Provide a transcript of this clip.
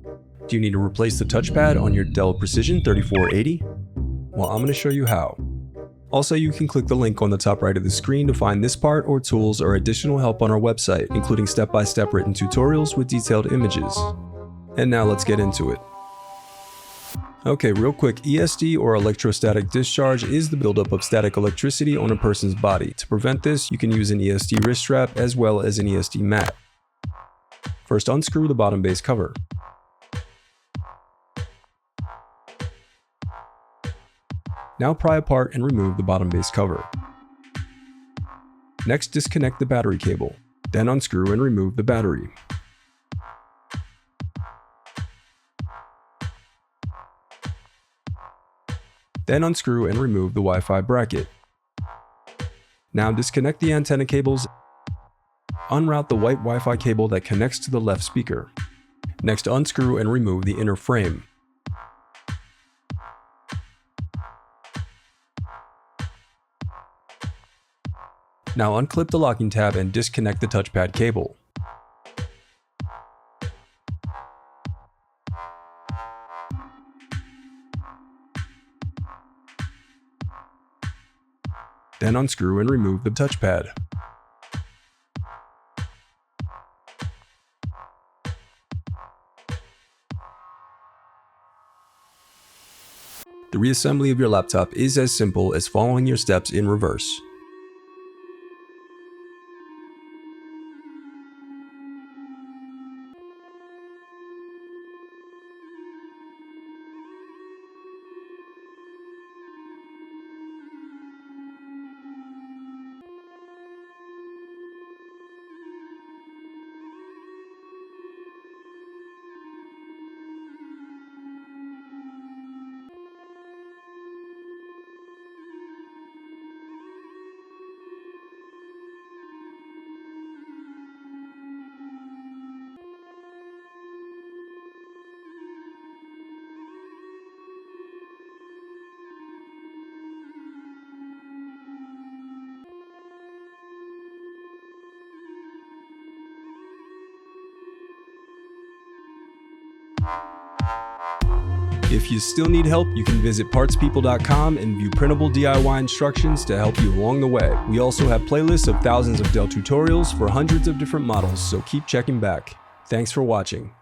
Do you need to replace the touchpad on your Dell Precision 3480? Well, I'm going to show you how. Also, you can click the link on the top right of the screen to find this part or tools or additional help on our website, including step-by-step written tutorials with detailed images. And now let's get into it. Okay, real quick, ESD or electrostatic discharge is the buildup of static electricity on a person's body. To prevent this, you can use an ESD wrist strap as well as an ESD mat. First, unscrew the bottom base cover. Now pry apart and remove the bottom base cover. Next, disconnect the battery cable. Then unscrew and remove the battery. Then unscrew and remove the Wi-Fi bracket. Now disconnect the antenna cables. Unroute the white Wi-Fi cable that connects to the left speaker. Next, unscrew and remove the inner frame. Now unclip the locking tab and disconnect the touchpad cable. Then unscrew and remove the touchpad. The reassembly of your laptop is as simple as following your steps in reverse. If you still need help, you can visit partspeople.com and view printable DIY instructions to help you along the way. We also have playlists of thousands of Dell tutorials for hundreds of different models, so keep checking back. Thanks for watching.